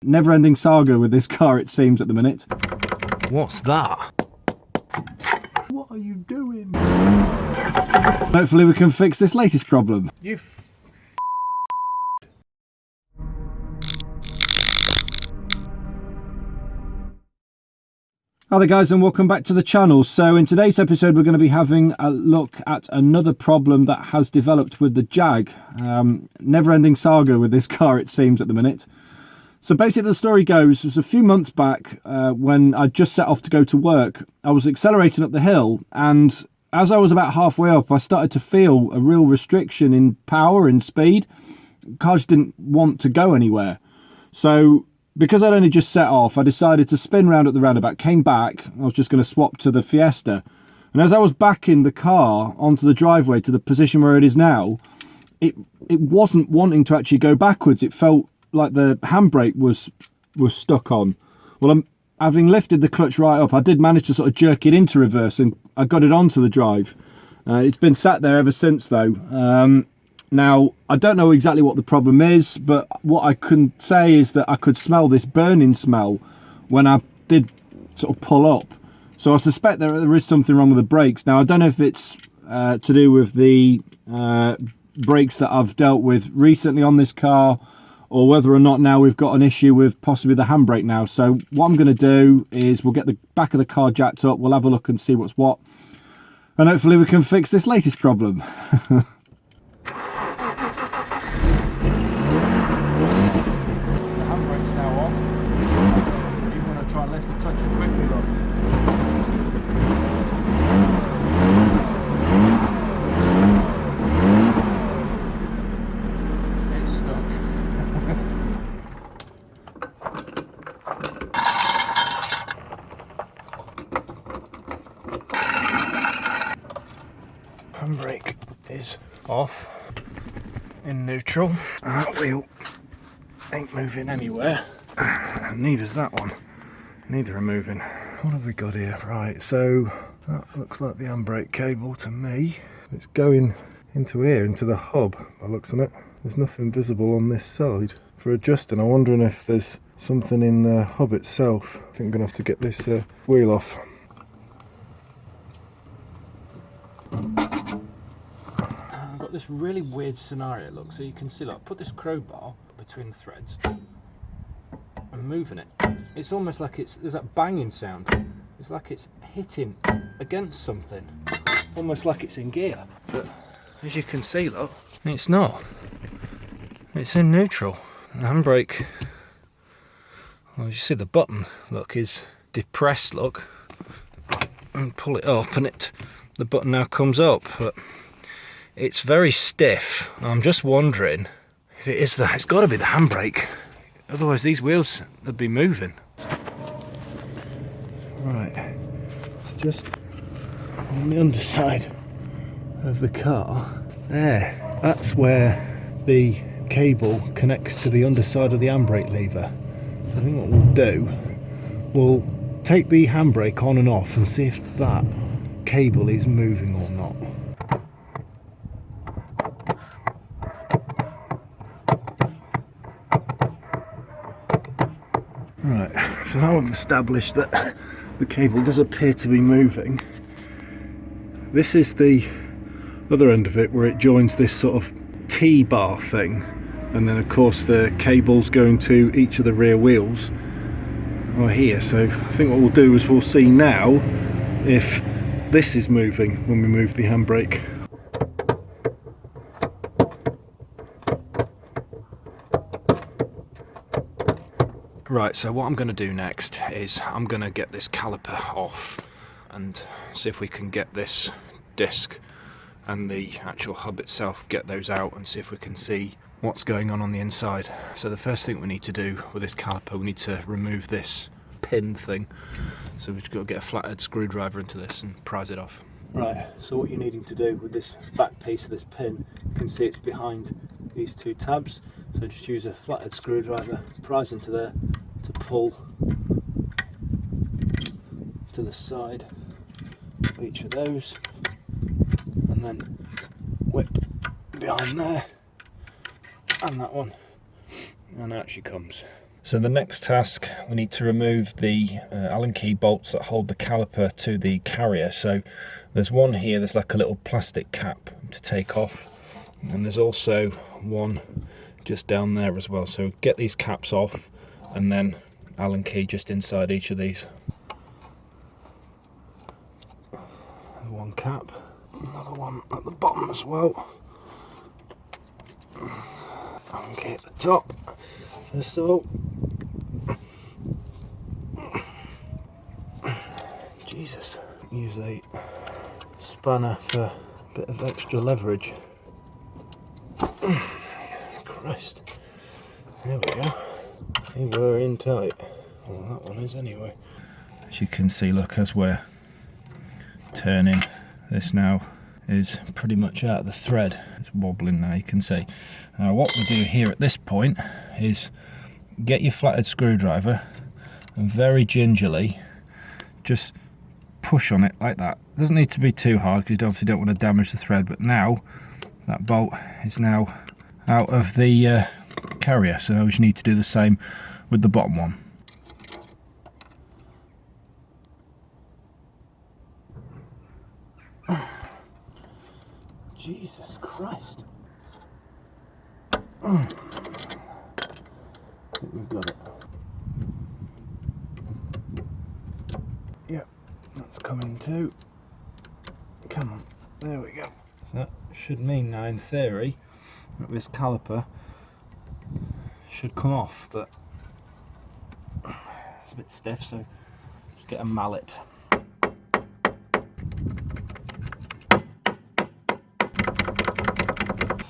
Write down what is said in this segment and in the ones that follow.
Never-ending saga with this car, it seems, at the minute. What's that? What are you doing? Hopefully we can fix this latest problem. Hi there guys, and welcome back to the channel. So in today's episode we're going to be having a look at another problem that has developed with the Jag. Never-ending saga with this car, it seems, at the minute. So basically the story goes, it was a few months back when I just set off to go to work. I was accelerating up the hill, and as I was about halfway up I started to feel a real restriction in power and speed. The car just didn't want to go anywhere. So because I'd only just set off, I decided to spin round at the roundabout, came back. I was just going to swap to the Fiesta. And as I was backing the car onto the driveway to the position where it is now, it wasn't wanting to actually go backwards. It felt like the handbrake was stuck on. Well, having lifted the clutch right up, I did manage to sort of jerk it into reverse, and I got it onto the drive. It's been sat there ever since though. Now, I don't know exactly what the problem is, but what I can say is that I could smell this burning smell when I did sort of pull up. So I suspect there is something wrong with the brakes. Now, I don't know if it's to do with the brakes that I've dealt with recently on this car, or whether or not now we've got an issue with possibly the handbrake now. So what I'm going to do is we'll get the back of the car jacked up, we'll have a look and see what's what, and hopefully we can fix this latest problem. Handbrake is off in neutral. That wheel ain't moving anywhere. Neither's that one. Neither are moving. What have we got here? Right, so that looks like the handbrake cable to me. It's going into here, into the hub, by the looks of it. There's nothing visible on this side for adjusting. I'm wondering if there's something in the hub itself. I think I'm going to have to get this wheel off. I've got this really weird scenario, look, so you can see, like, put this crowbar between the threads and moving it. It's almost like there's that banging sound. It's like it's hitting against something, almost like it's in gear. But as you can see, look, it's not. It's in neutral. The handbrake, well, as you see, the button, look, is depressed, look, and pull it up and the button now comes up, but it's very stiff. I'm just wondering if it is that. It's got to be the handbrake, otherwise these wheels would be moving. Right, so just on the underside of the car there, that's where the cable connects to the underside of the handbrake lever. So I think what we'll do, we'll take the handbrake on and off and see if that cable is moving or not. Right, so now I've established that the cable does appear to be moving. This is the other end of it where it joins this sort of T-bar thing, and then of course the cable's going to each of the rear wheels are here. So I think what we'll do is we'll see now if this is moving when we move the handbrake. Right, so what I'm going to do next is I'm going to get this caliper off and see if we can get this disc and the actual hub itself, get those out and see if we can see what's going on the inside. So the first thing we need to do with this caliper, we need to remove this pin thing. So we've got to get a flathead screwdriver into this and prise it off. Right, so what you're needing to do with this back piece of this pin, you can see it's behind these two tabs. So just use a flathead screwdriver, prise into there to pull to the side of each of those, and then whip behind there, and that one, and out she comes. So the next task, we need to remove the Allen key bolts that hold the caliper to the carrier. So there's one here, there's like a little plastic cap to take off, and there's also one just down there as well. So get these caps off, and then Allen key just inside each of these. One cap, another one at the bottom as well. Allen key at the top. First of all, Jesus, use a spanner for a bit of extra leverage. Christ, there we go. They were in tight. Well, that one is anyway. As you can see, look, as we're turning, this now is pretty much out of the thread. It's wobbling now, you can see. Now what we do here at this point is get your flathead screwdriver and very gingerly just push on it like that. It doesn't need to be too hard because you obviously don't want to damage the thread, but now that bolt is now out of the carrier, so we just need to do the same with the bottom one. Jesus Christ. I think we've got it. Yep, that's coming too. Come on, there we go. So that should mean now, in theory, that this caliper should come off, but it's a bit stiff, so just get a mallet.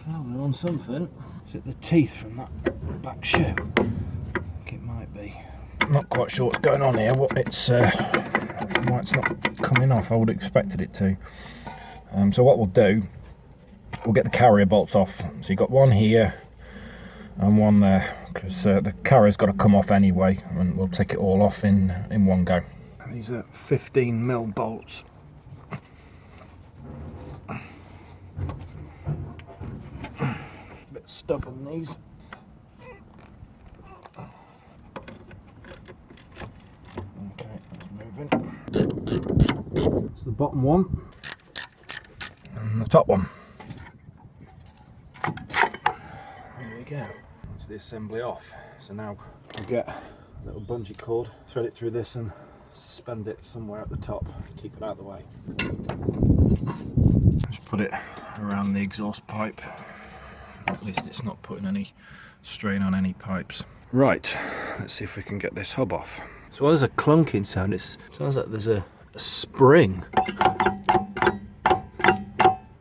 Found on something. Is it the teeth from that back shoe? I think it might be. I'm not quite sure what's going on here. Why it's not coming off. I would have expected it to. So what we'll do, we'll get the carrier bolts off. So you've got one here and one there, because the carrier's got to come off anyway, and we'll take it all off in one go. These are 15mm bolts. Bit stubborn, these. Okay, that's moving. It's the bottom one and the top one. There we go. That's the assembly off. So now we'll get a little bungee cord, thread it through this and suspend it somewhere at the top, keep it out of the way. Just put it around the exhaust pipe. At least it's not putting any strain on any pipes. Right, let's see if we can get this hub off. So while there's a clunking sound, it sounds like there's a spring.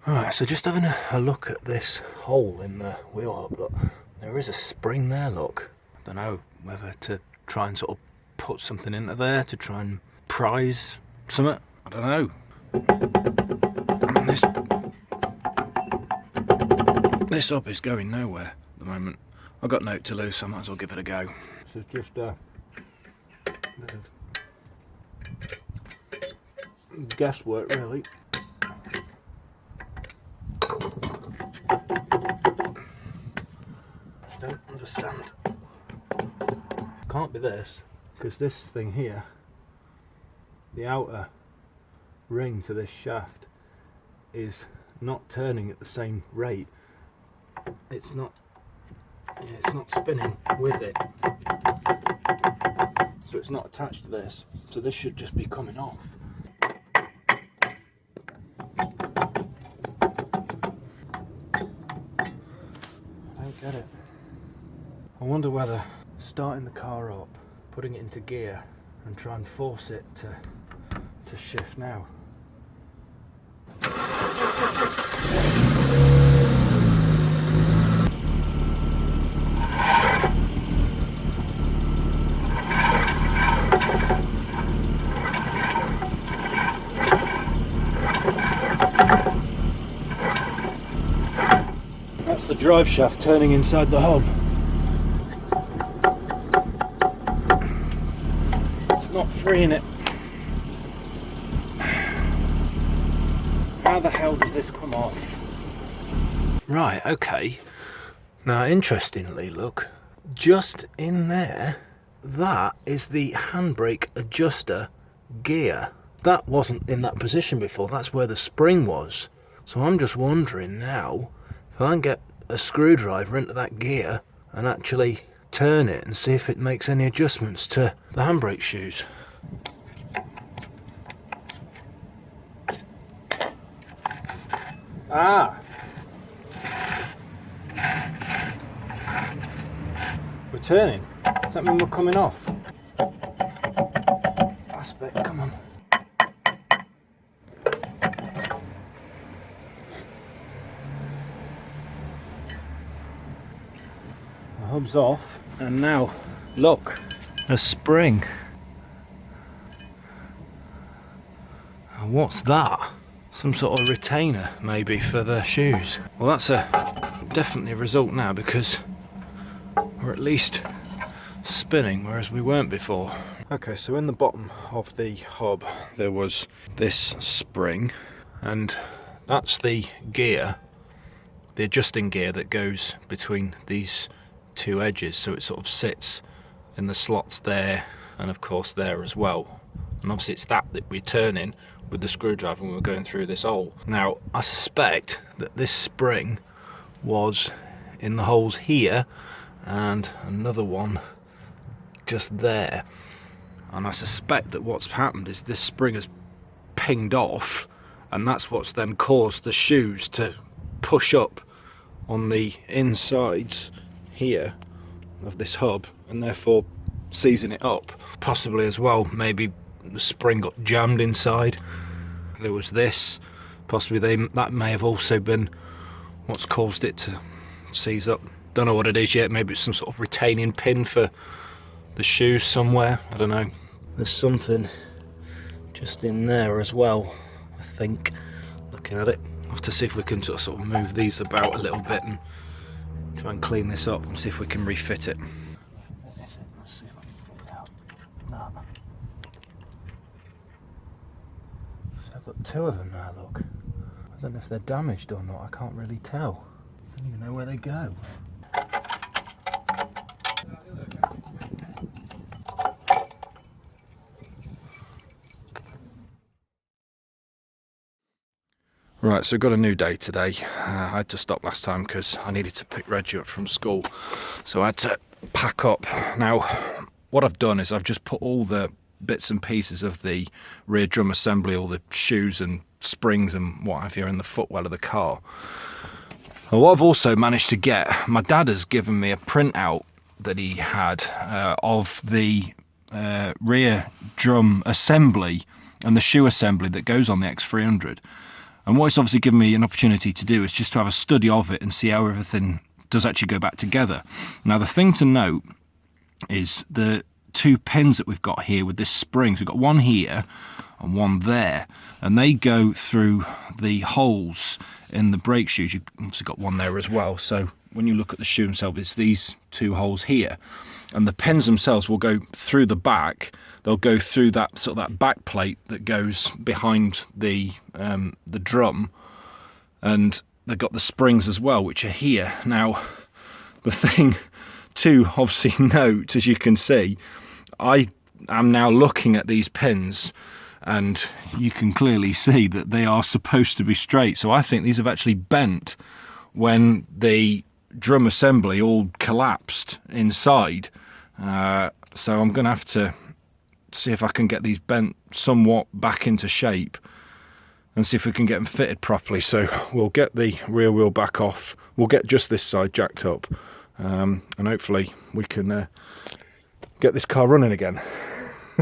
Alright, so just having a look at this hole in the wheel hub, look, there is a spring there, look. I don't know whether to try and sort of put something into there to try and prise something. I don't know. I mean, this up is going nowhere at the moment. I've got note to lose, so I might as well give it a go. So it's just a bit of guesswork, really. I don't understand. Can't be this, because this thing here, the outer ring to this shaft, is not turning at the same rate. It's not spinning with it, so it's not attached to this, so this should just be coming off. I don't get it. I wonder whether starting the car up, putting it into gear and try and force it to shift now. That's the drive shaft turning inside the hub. It's not freeing it. How the hell does this come off? Right, okay. Now, interestingly, look, just in there, that is the handbrake adjuster gear. That wasn't in that position before, that's where the spring was. So I'm just wondering now, if I can get a screwdriver into that gear and actually turn it and see if it makes any adjustments to the handbrake shoes. Ah! We're turning. Does that mean we're coming off? Aspect, come on. The hub's off, and now, look, a spring. And what's that? Some sort of retainer, maybe, for the shoes. Well, that's definitely a result now, because we're at least spinning, whereas we weren't before. Okay, so in the bottom of the hub there was this spring, and that's the gear, the adjusting gear that goes between these two edges, so it sort of sits in the slots there and of course there as well. And obviously it's that we're turning with the screwdriver when we're going through this hole. Now I suspect that this spring was in the holes here and another one just there, and I suspect that what's happened is this spring has pinged off, and that's what's then caused the shoes to push up on the insides here of this hub, and therefore seizing it up. Possibly as well, maybe the spring got jammed inside. There was this, possibly that may have also been what's caused it to seize up. Don't know what it is yet. Maybe it's some sort of retaining pin for the shoes somewhere, I don't know. There's something just in there as well, I think, looking at it. I'll have to see if we can sort of move these about a little bit and try and clean this up and see if we can refit it. Let's see if I can get it out. No. So I've got two of them now, look. I don't know if they're damaged or not, I can't really tell. I don't even know where they go. Right, so we've got a new day today. I had to stop last time because I needed to pick Reggie up from school, so I had to pack up. Now, what I've done is I've just put all the bits and pieces of the rear drum assembly, all the shoes and springs and what have you, in the footwell of the car. And what I've also managed to get, my dad has given me a printout that he had of the rear drum assembly and the shoe assembly that goes on the X300. And what it's obviously given me an opportunity to do is just to have a study of it and see how everything does actually go back together. Now, the thing to note is the two pins that we've got here with this spring. So we've got one here and one there, and they go through the holes in the brake shoes. You've obviously got one there as well. So when you look at the shoe themselves, it's these two holes here, and the pins themselves will go through the back. They'll go through that sort of that back plate that goes behind the drum, and they've got the springs as well, which are here. Now, the thing to obviously note, as you can see, I am now looking at these pins, and you can clearly see that they are supposed to be straight. So I think these have actually bent when the drum assembly all collapsed inside. So I'm going to have to see if I can get these bent somewhat back into shape and see if we can get them fitted properly. So we'll get the rear wheel back off, we'll get just this side jacked up, and hopefully we can get this car running again.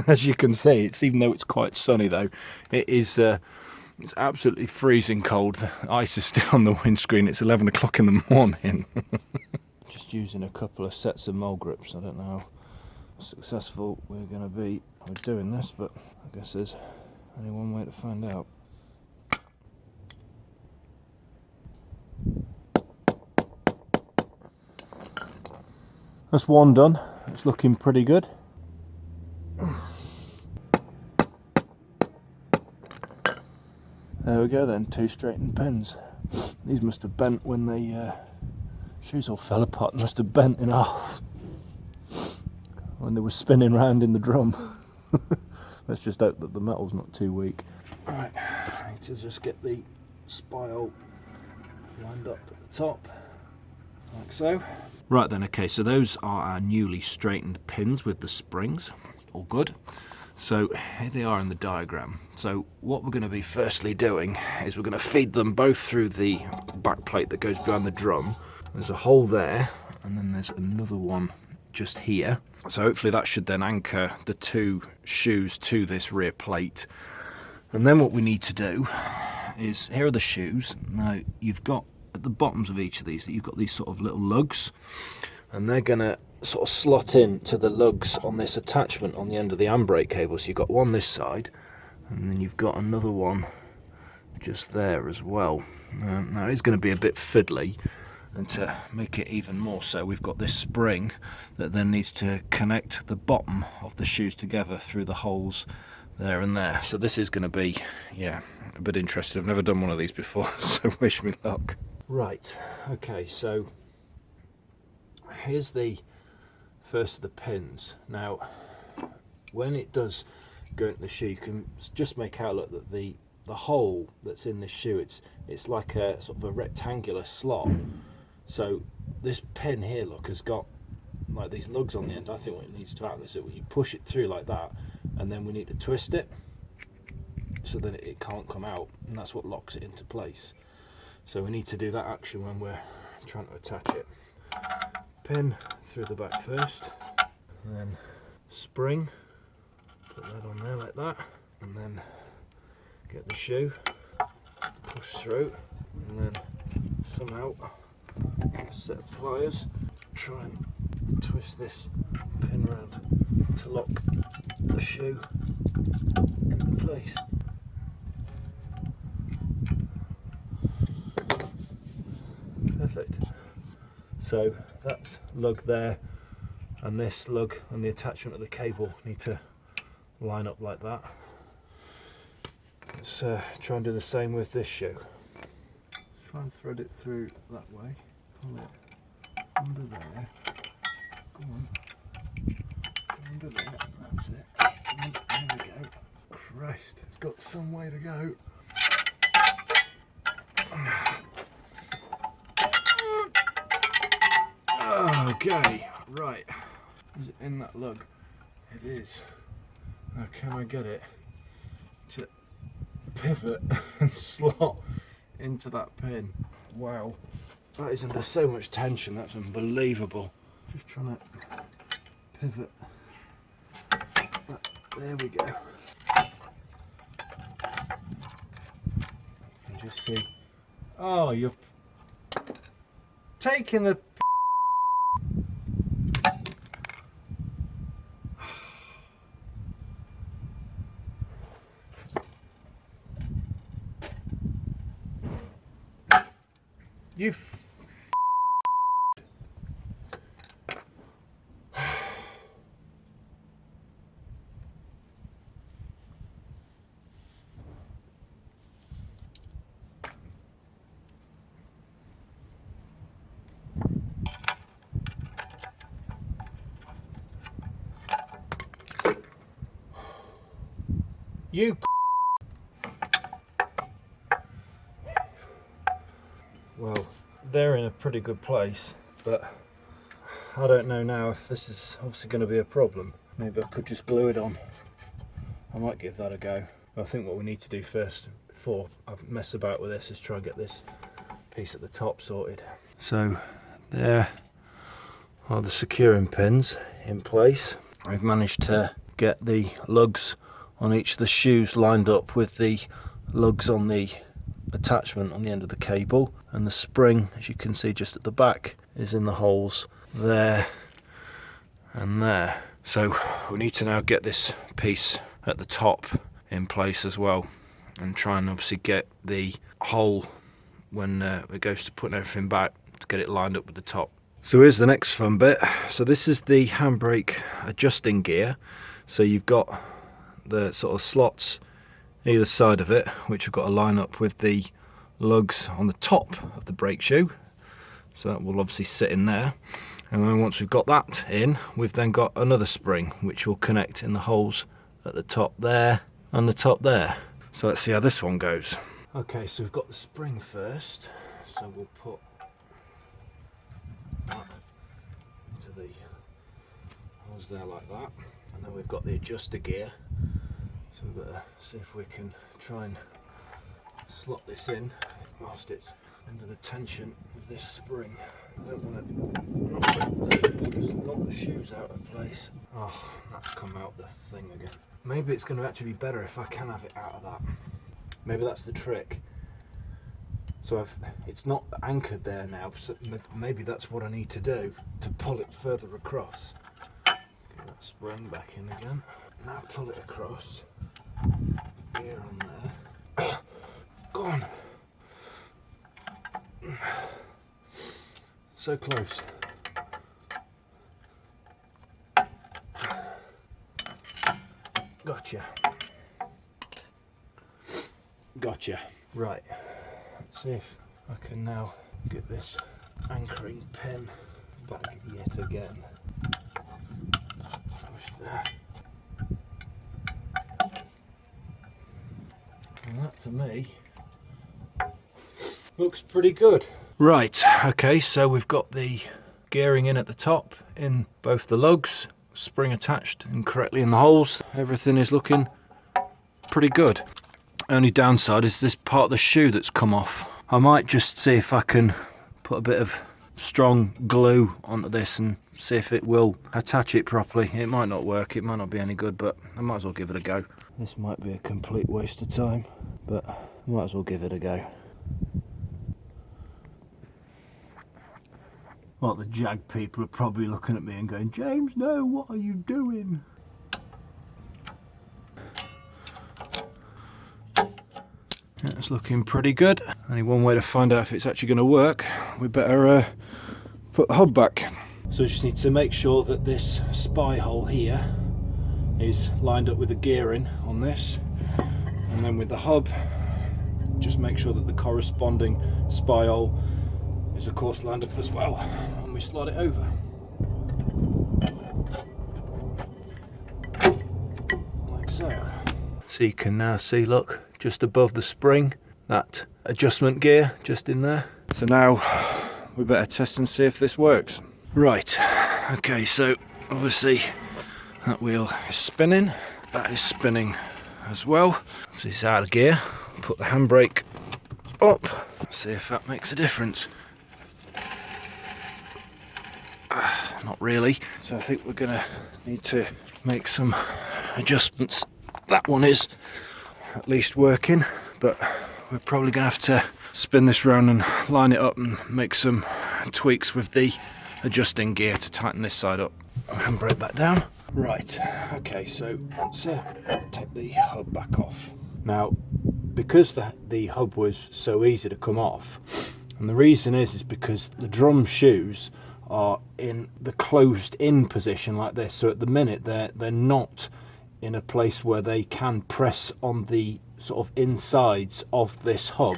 As you can see, even though it's quite sunny though, it is it's absolutely freezing cold. The ice is still on the windscreen. It's 11 o'clock in the morning. Just using a couple of sets of mole grips. I don't know how successful we're going to be with doing this, but I guess there's only one way to find out. That's one done. It's looking pretty good. There we go then, two straightened pins. These must have bent when the shoes all fell apart, must have bent in half. when they were spinning round in the drum. Let's just hope that the metal's not too weak. Right, I need to just get the spile lined up at the top, like so. Right then, okay, so those are our newly straightened pins with the springs, all good. So here they are in the diagram. So what we're going to be firstly doing is we're going to feed them both through the back plate that goes behind the drum. There's a hole there, and then there's another one just here. So hopefully that should then anchor the two shoes to this rear plate. And then what we need to do is, here are the shoes. Now you've got at the bottoms of each of these, you've got these sort of little lugs, and they're going to sort of slot in to the lugs on this attachment on the end of the handbrake cable. So you've got one this side, and then you've got another one just there as well. Now it's going to be a bit fiddly, and to make it even more so, we've got this spring that then needs to connect the bottom of the shoes together through the holes there and there. So this is going to be, yeah, a bit interesting. I've never done one of these before, so wish me luck. Right, okay, so here's the first of the pins. Now, when it does go into the shoe, you can just make out, look, that the hole that's in the shoe, it's like a sort of a rectangular slot. So this pin here, look, has got like these lugs on the end. I think what it needs to happen is that you push it through like that, and then we need to twist it so that it can't come out, and that's what locks it into place. So we need to do that action when we're trying to attach it. Pin through the back first, and then spring, put that on there like that, and then get the shoe, push through, and then somehow set of pliers, try and twist this pin around to lock the shoe into place. Perfect. So that's lug there, and this lug and the attachment of the cable need to line up like that. Let's try and do the same with this shoe. Try and thread it through that way, pull it under there, go on, under there, that's it, and there we go. Christ, it's got some way to go. Okay, right, is it in that lug? It is. Now can I get it to pivot and slot into that pin? Wow, that is under so much tension, that's unbelievable. Just trying to pivot. There we go. You can just see. Oh, you're taking the you well, they're in a pretty good place, but I don't know now if this is obviously going to be a problem. Maybe I could just glue it on. I might give that a go. But I think what we need to do first, before I mess about with this, is try and get this piece at the top sorted. So there are the securing pins in place. I've managed to get the lugs on each of the shoes lined up with the lugs on the attachment on the end of the cable, and the spring, as you can see just at the back, is in the holes there and there. So we need to now get this piece at the top in place as well, and try and obviously get the hole when it goes to putting everything back, to get it lined up with the top. So here's the next fun bit. So this is the handbrake adjusting gear. So you've got the sort of slots either side of it, which have got to line up with the lugs on the top of the brake shoe. So that will obviously sit in there. And then once we've got that in, we've then got another spring which will connect in the holes at the top there and the top there. So let's see how this one goes. Okay, so we've got the spring first, so we'll put that into the holes there like that, and then we've got the adjuster gear, so we've got to see if we can try and slot this in whilst it's under the tension of this spring. I don't want to knock the shoes out of place. Oh, that's come out the thing again. Maybe it's going to actually be better if I can have it out of that. Maybe that's the trick. So it's not anchored there now, so maybe that's what I need to do to pull it further across. Get that spring back in again. Now pull it across. Gear on there. Go on. So close. Gotcha. Gotcha. Right. Let's see if I can now get this anchoring pin back yet again. Push there. And that to me looks pretty good. Right, okay, so we've got the gearing in at the top in both the lugs, spring attached incorrectly in the holes. Everything is looking pretty good. Only downside is this part of the shoe that's come off. I might just see if I can put a bit of strong glue onto this and see if it will attach it properly. It might not work, it might not be any good, but I might as well give it a go. This might be a complete waste of time, but I might as well give it a go. Well, the Jag people are probably looking at me and going, James, no, what are you doing? Yeah, it's looking pretty good. Only one way to find out if it's actually going to work. We better put the hub back. So we just need to make sure that this spy hole here is lined up with the gearing on this. And then with the hub, just make sure that the corresponding spy hole is of course lined up as well, and we slide it over. Like so. So you can now see, look, just above the spring, that adjustment gear just in there. So now we better test and see if this works. Right, okay, so obviously that wheel is spinning, that is spinning as well. So it's out of gear. Put the handbrake up, see if that makes a difference. Not really, so I think we're gonna need to make some adjustments. That one is at least working, but we're probably gonna have to spin this round and line it up and make some tweaks with the adjusting gear to tighten this side up. Handbrake back down. Right, okay, so let's take the hub back off. Now, because the hub was so easy to come off, and the reason is because the drum shoes are in the closed in position like this, so at the minute they're not in a place where they can press on the sort of insides of this hub,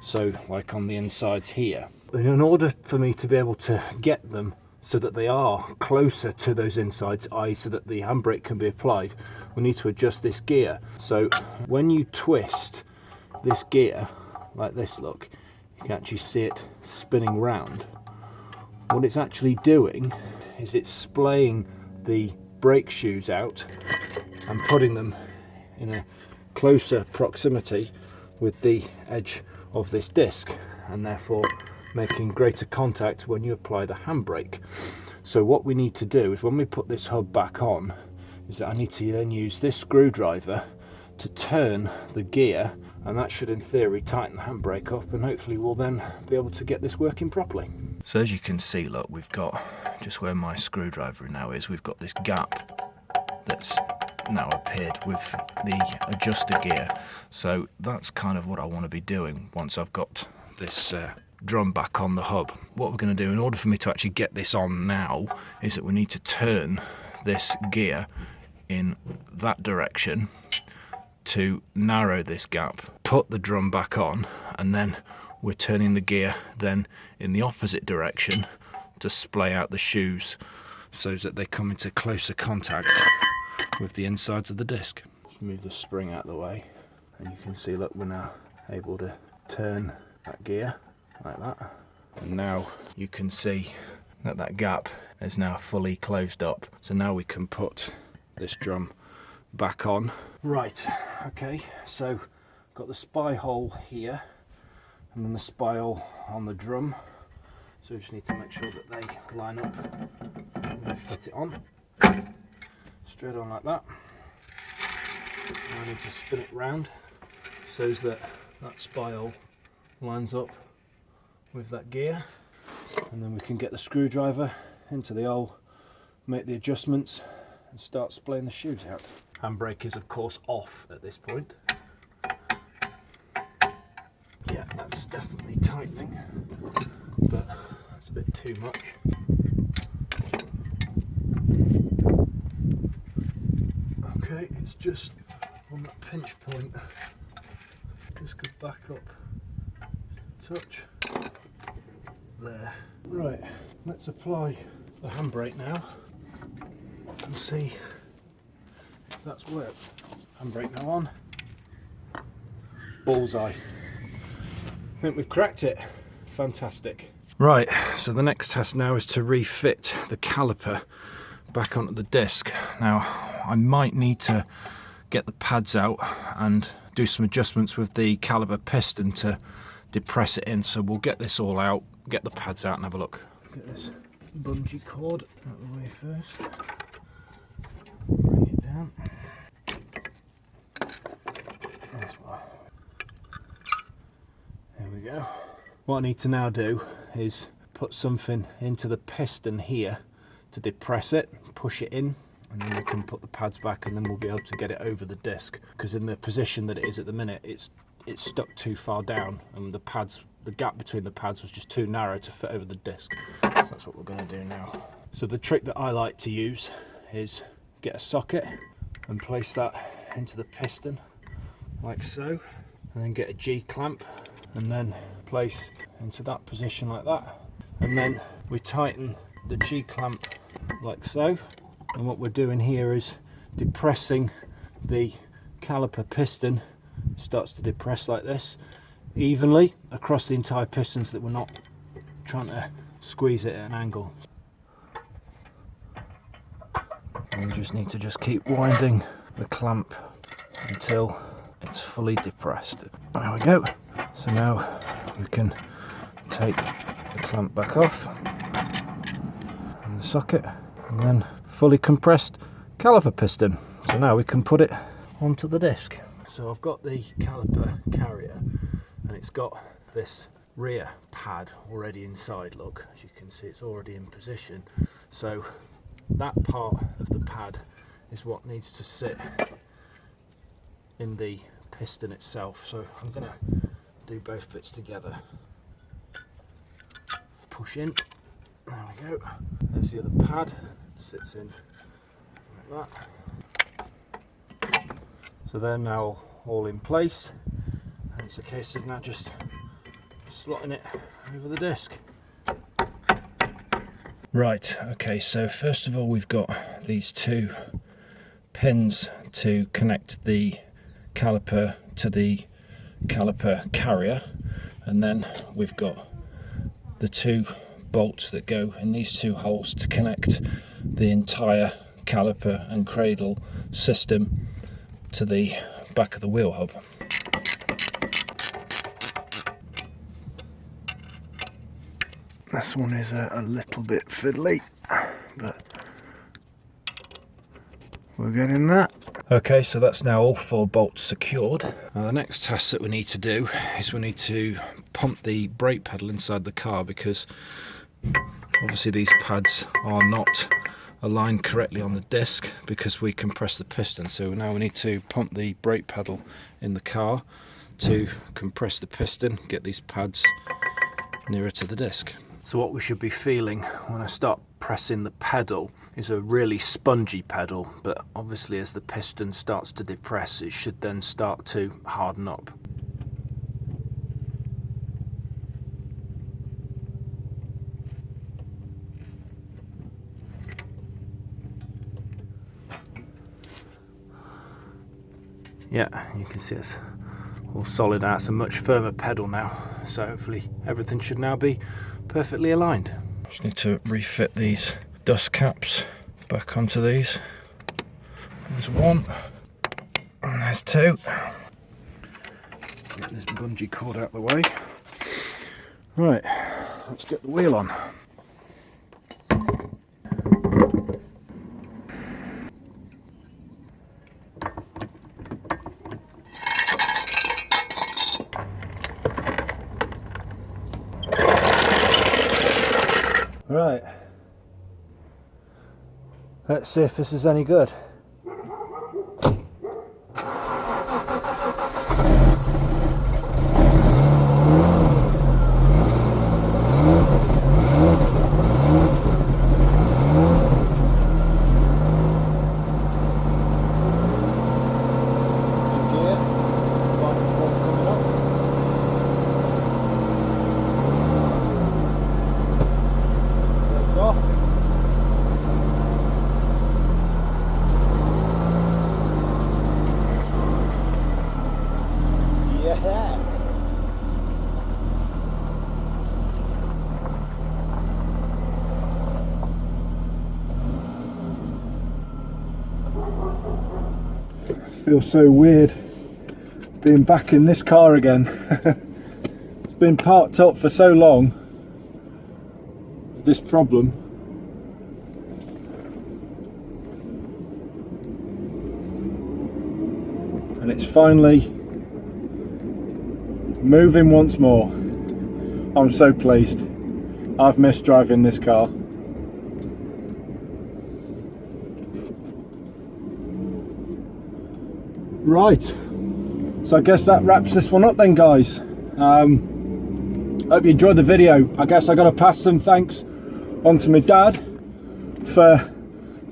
so like on the insides here. And in order for me to be able to get them so that they are closer to those insides, i.e. so that the handbrake can be applied, we need to adjust this gear. So when you twist this gear like this, look, you can actually see it spinning round. What it's actually doing is it's splaying the brake shoes out and putting them in a closer proximity with the edge of this disc, and therefore making greater contact when you apply the handbrake. So what we need to do is, when we put this hub back on, is that I need to then use this screwdriver to turn the gear, and that should in theory tighten the handbrake up, and hopefully we'll then be able to get this working properly. So as you can see, look, we've got, just where my screwdriver now is, we've got this gap that's now appeared with the adjuster gear. So that's kind of what I want to be doing once I've got this drum back on the hub. What we're going to do in order for me to actually get this on now is that we need to turn this gear in that direction to narrow this gap, put the drum back on, and then we're turning the gear then in the opposite direction to splay out the shoes so that they come into closer contact with the insides of the disc. Just move the spring out of the way, and you can see, look, we're now able to turn that gear like that. And now you can see that that gap is now fully closed up. So now we can put this drum back on. Right, okay, so got the spy hole here and then the spy hole on the drum. So we just need to make sure that they line up and fit it on. Straight on like that. Now I need to spin it round so that that spy hole lines up with that gear. And then we can get the screwdriver into the hole, make the adjustments and start splaying the shoes out. Handbrake is of course off at this point. Yeah, that's definitely tightening, but that's a bit too much. Okay, it's just on that pinch point. Just go back up, touch. There. Right, let's apply the handbrake now and see if that's worked. Handbrake now on. Bullseye. I think we've cracked it. Fantastic. Right, so the next test now is to refit the caliper back onto the disc. Now, I might need to get the pads out and do some adjustments with the caliper piston to depress it in. So we'll get this all out, get the pads out and have a look. Get this bungee cord out of the way first. Bring it down. That's fine. There we go. What I need to now do is put something into the piston here to depress it, push it in, and then we can put the pads back and then we'll be able to get it over the disc. Because in the position that it is at the minute, it's stuck too far down and the gap between the pads was just too narrow to fit over the disc. So that's what we're going to do now. So the trick that I like to use is get a socket and place that into the piston like so, and then get a G-clamp and then place into that position like that, and then we tighten the G-clamp like so, and what we're doing here is depressing the caliper piston. Starts to depress like this evenly across the entire piston so that we're not trying to squeeze it at an angle. And we just need to keep winding the clamp until it's fully depressed. There we go. So now we can take the clamp back off and the socket, and then fully compressed caliper piston. So now we can put it onto the disc. So I've got the caliper carrier and it's got this rear pad already inside. Look, as you can see, it's already in position. So that part of the pad is what needs to sit in the piston itself. So I'm going to do both bits together. Push in. There we go. There's the other pad. It sits in like that. So they're now all in place, and it's a case of now just slotting it over the disc. Right, okay, so first of all we've got these two pins to connect the caliper to the caliper carrier, and then we've got the two bolts that go in these two holes to connect the entire caliper and cradle system to the back of the wheel hub. This one is a little bit fiddly, but we're getting that. Okay, so that's now all 4 bolts secured. Now the next task that we need to do is we need to pump the brake pedal inside the car, because obviously these pads are not aligned correctly on the disc because we compress the piston. So now we need to pump the brake pedal in the car to compress the piston, get these pads nearer to the disc. So what we should be feeling when I start pressing the pedal is a really spongy pedal, but obviously as the piston starts to depress, it should then start to harden up. Yeah, you can see it's all solid now. It's a much firmer pedal now, so hopefully everything should now be perfectly aligned. Just need to refit these dust caps back onto these. There's one, and there's two. Get this bungee cord out of the way. Right, let's get the wheel on. Right, let's see if this is any good. Feels so weird being back in this car again. It's been parked up for so long, this problem. And it's finally moving once more. I'm so pleased. I've missed driving this car. Right, so I guess that wraps this one up then, guys. Hope you enjoyed the video. I guess I got to pass some thanks on to my dad for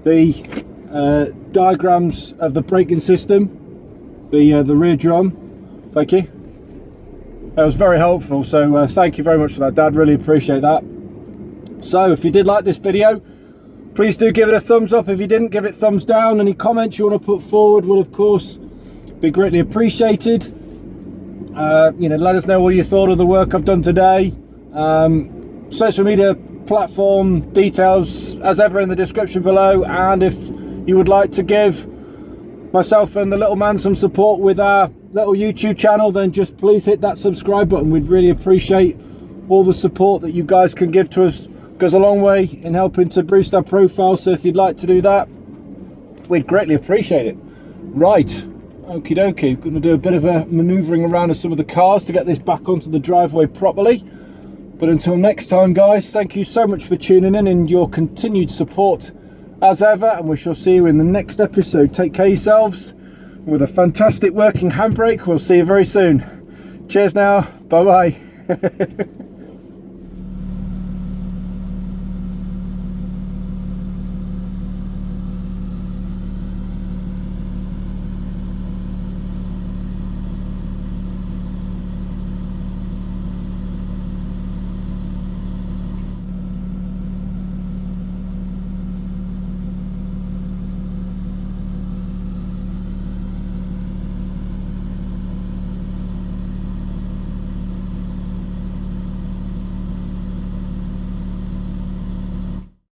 the diagrams of the braking system, the rear drum. Thank you. That was very helpful, so thank you very much for that, Dad. Really appreciate that. So if you did like this video, please do give it a thumbs up. If you didn't, give it thumbs down. Any comments you want to put forward will of course be greatly appreciated. You know, let us know what you thought of the work I've done today. Social media platform details as ever in the description below, and if you would like to give myself and the little man some support with our little YouTube channel, then just please hit that subscribe button. We'd really appreciate all the support that you guys can give to us. It goes a long way in helping to boost our profile, so if you'd like to do that, we'd greatly appreciate it. Right, okie dokie, going to do a bit of a manoeuvring around of some of the cars to get this back onto the driveway properly. But until next time, guys, thank you so much for tuning in and your continued support as ever, and we shall see you in the next episode. Take care of yourselves. With a fantastic working handbrake, we'll see you very soon. Cheers now, bye bye.